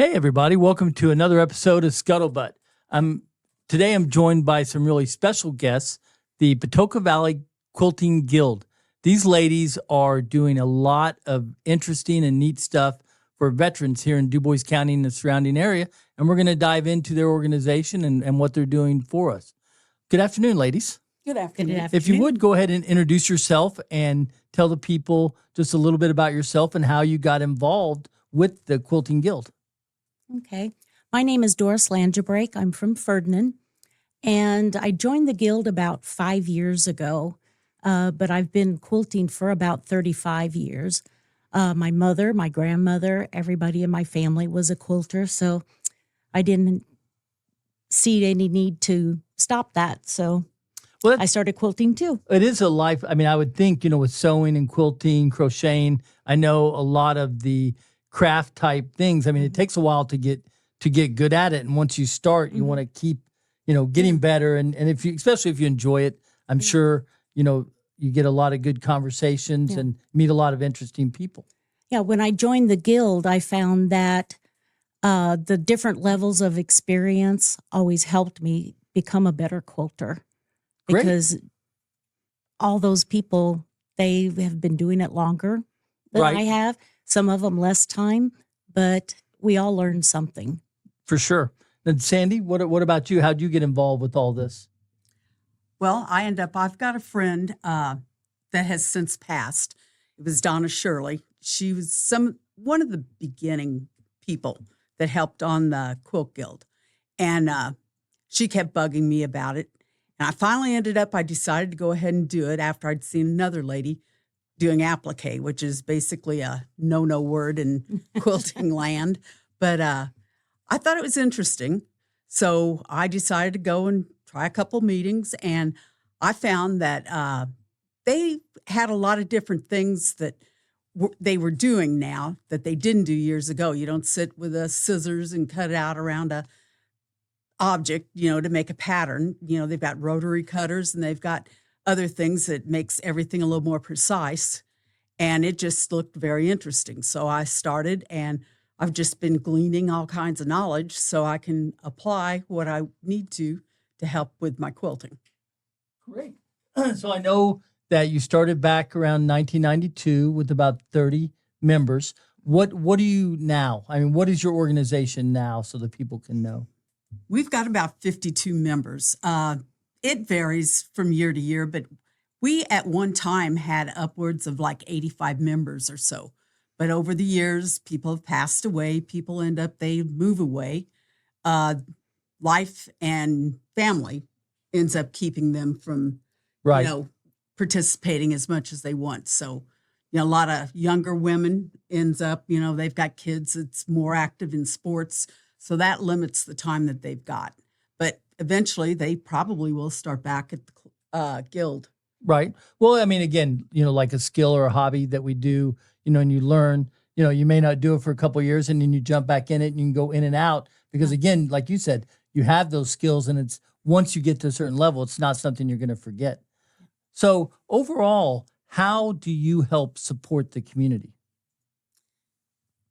Hey, everybody. Welcome to another episode of Scuttlebutt. Today I'm joined by some really special guests, the Patoka Valley Quilting Guild. These ladies are doing a lot of interesting and neat stuff for veterans here in Dubois County and the surrounding area, and we're going to dive into their organization and what they're doing for us. Good afternoon, ladies. Good afternoon. If you would, go ahead and introduce yourself and tell the people just a little bit about yourself and how you got involved with the Quilting Guild. Okay. My name is Doris Langebrake. I'm from Ferdinand, and I joined the Guild about 5 years ago, but I've been quilting for about 35 years. My mother, my grandmother, everybody in my family was a quilter, so I didn't see any need to stop that. So I started quilting too. It is a life. I mean, I would think, with sewing and quilting, crocheting, I know a lot of the craft type things. I mean, it takes a while to get good at it. And once you start, you want to keep, getting better. And if you, especially if you enjoy it, I'm sure, you get a lot of good conversations and meet a lot of interesting people. Yeah. When I joined the Guild, I found that the different levels of experience always helped me become a better quilter. Great. Because all those people, they have been doing it longer than I have. Some of them less time, but we all learned something. For sure. And Sandy, what about you? How'd you get involved with all this? Well, I've got a friend that has since passed. It was Donna Shirley. She was one of the beginning people that helped on the Quilt Guild. And she kept bugging me about it. And I finally I decided to go ahead and do it after I'd seen another lady doing applique, which is basically a no word in quilting land. But I thought it was interesting. So I decided to go and try a couple meetings. And I found that they had a lot of different things that they were doing now that they didn't do years ago. You don't sit with a scissors and cut it out around a object, to make a pattern. They've got rotary cutters and they've got other things that makes everything a little more precise. And it just looked very interesting. So I started, and I've just been gleaning all kinds of knowledge so I can apply what I need to help with my quilting. Great. So I know that you started back around 1992 with about 30 members. What do you now? I mean, what is your organization now so that people can know? We've got about 52 members. It varies from year to year, but we at one time had upwards of like 85 members or so. But over the years, people have passed away. People they move away. Life and family ends up keeping them from, participating as much as they want. So, a lot of younger women ends up, they've got kids that's more active in sports. So that limits the time that they've got. But eventually, they probably will start back at the Guild. Right. Well, I mean, again, like a skill or a hobby that we do, and you learn, you may not do it for a couple of years and then you jump back in it and you can go in and out because, again, like you said, you have those skills and it's once you get to a certain level, it's not something you're going to forget. So overall, how do you help support the community?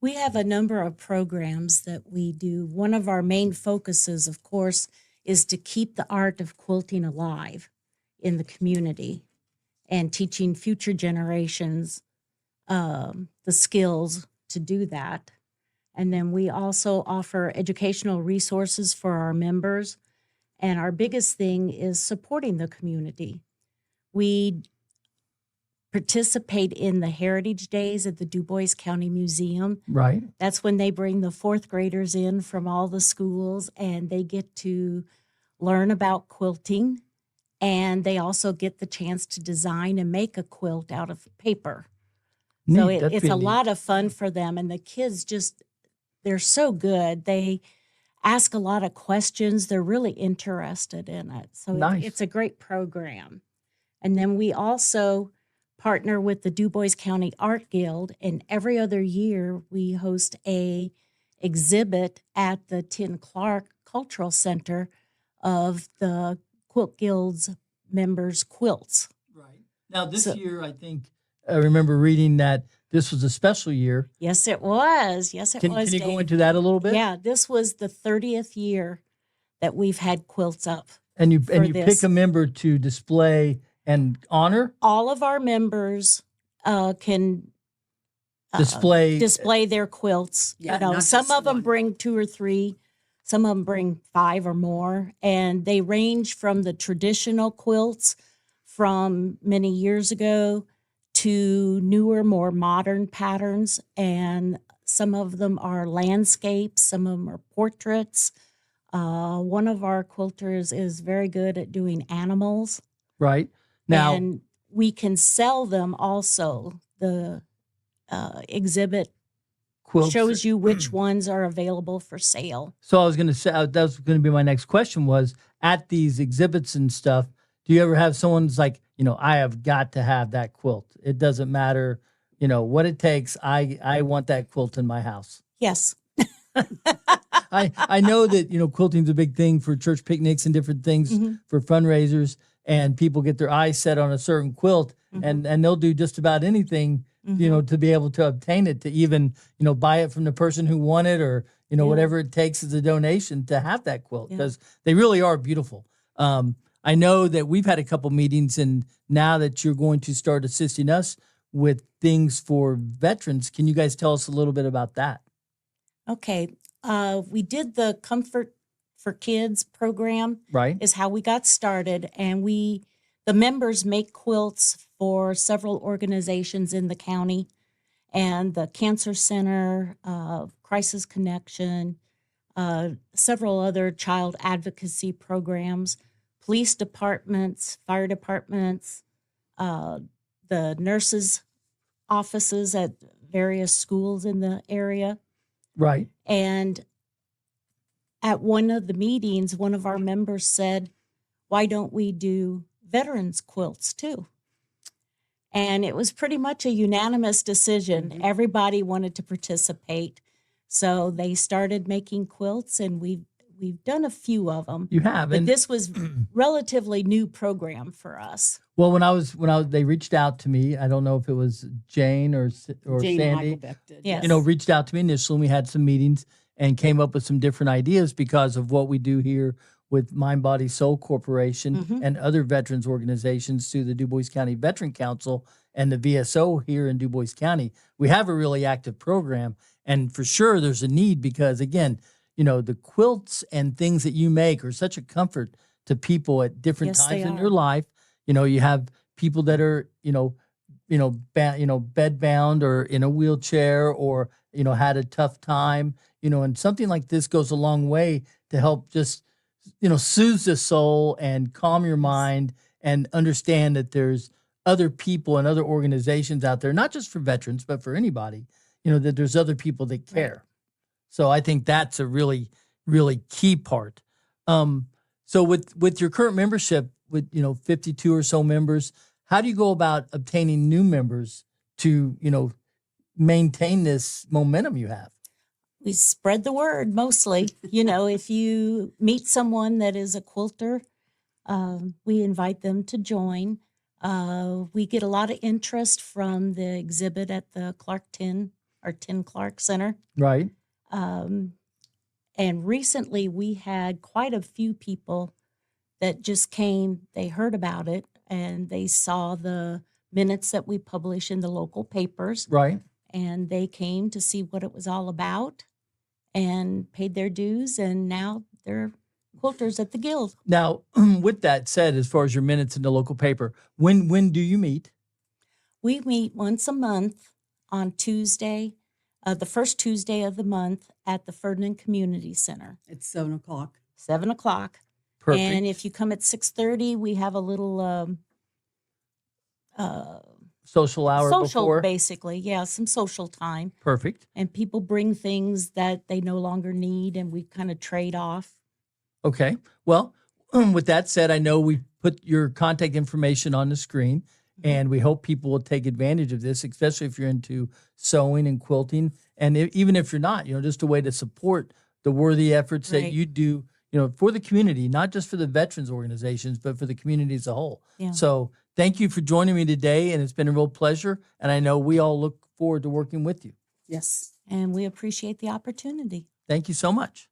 We have a number of programs that we do. One of our main focuses, of course, is to keep the art of quilting alive in the community and teaching future generations the skills to do that. And then we also offer educational resources for our members. And our biggest thing is supporting the community. We participate in the Heritage Days at the Dubois County Museum. Right. That's when they bring the fourth graders in from all the schools and they get to learn about quilting. And they also get the chance to design and make a quilt out of paper. Neat. So it's a lot of fun for them. And the kids they're so good. They ask a lot of questions. They're really interested in it. So nice. It's a great program. And then we also partner with the Dubois County Art Guild, and every other year we host a exhibit at the Tin Clark Cultural Center of the Quilt Guild's members' quilts. Right. Now this year, I think I remember reading that this was a special year. Yes, it was. Yes, it Can was. you go Dave. into that a little bit? Yeah, this was the 30th year that we've had quilts up. And you for pick this. a member to display and honor, All of our members can display their quilts. Yeah, You know, not some just of them one. bring 2 or 3, some of them bring 5 or more, and they range from the traditional quilts from many years ago to newer, more modern patterns, and some of them are landscapes, some of them are portraits. One of our quilters is very good at doing animals. right now. And we can sell them also. The exhibit Quilts. shows you which ones are available for sale. So I was going to say that was going to be my next question was at these exhibits and stuff. Do you ever have someone's like, I have got to have that quilt. It doesn't matter, what it takes. I want that quilt in my house. Yes. I know that, quilting's a big thing for church picnics and different things Mhm. for fundraisers, and people get their eyes set on a certain quilt and they'll do just about anything, to be able to obtain it, to even, buy it from the person who won it or, Yeah. whatever it takes as a donation to have that quilt Yeah. because they really are beautiful. I know that we've had a couple meetings, and now that you're going to start assisting us with things for veterans, can you guys tell us a little bit about that? Okay. We did the Comfort for Kids program Right? is how we got started, and the members make quilts for several organizations in the county, and the Cancer Center, Crisis Connection, several other child advocacy programs, police departments, fire departments, the nurses' offices at various schools in the area. Right. And at one of the meetings, one of our members said, why don't we do veterans quilts too? And it was pretty much a unanimous decision. Everybody wanted to participate. So they started making quilts, and we've done a few of them. You have. But And this was relatively new program for us. well, when I was they reached out to me. I don't know if it was Jane or Jane Sandy. Heidelbeck did. Yes. Reached out to me initially. And we had some meetings and came up with some different ideas because of what we do here with Mind, Body, Soul Corporation and other veterans organizations through the Dubois County Veteran Council and the VSO here in Dubois County. We have a really active program, and for sure there's a need because, again, the quilts and things that you make are such a comfort to people at different Yes, they times in are. their life. You have people that are, bed bound or in a wheelchair or, had a tough time, and something like this goes a long way to help just, soothe the soul and calm your mind and understand that there's other people and other organizations out there, not just for veterans, but for anybody, that there's other people that care. So I think that's a really, really key part. So with your current membership, with 52 or so members, how do you go about obtaining new members to maintain this momentum you have? We spread the word mostly. If you meet someone that is a quilter, we invite them to join. We get a lot of interest from the exhibit at the Tin Clark Center. Right. And recently we had quite a few people that just came, they heard about it, and they saw the minutes that we publish in the local papers, Right. and they came to see what it was all about and paid their dues, and now they're quilters at the Guild. Now, with that said, as far as your minutes in the local paper, when do you meet? We meet once a month on Tuesday, the first Tuesday of the month at the Ferdinand Community Center, It's 7:00. 7:00. Perfect. And if you come at 6:30, we have a little Social hour social, before. basically. Yeah, some social time. Perfect. And people bring things that they no longer need, and we kind of trade off. Okay. Well, with that said, I know we put your contact information on the screen, and we hope people will take advantage of this, especially if you're into sewing and quilting. And even if you're not, just a way to support the worthy efforts that Right. you do, for the community, not just for the veterans organizations, but for the community as a whole. Yeah. So thank you for joining me today, and it's been a real pleasure. And I know we all look forward to working with you. Yes. And we appreciate the opportunity. Thank you so much.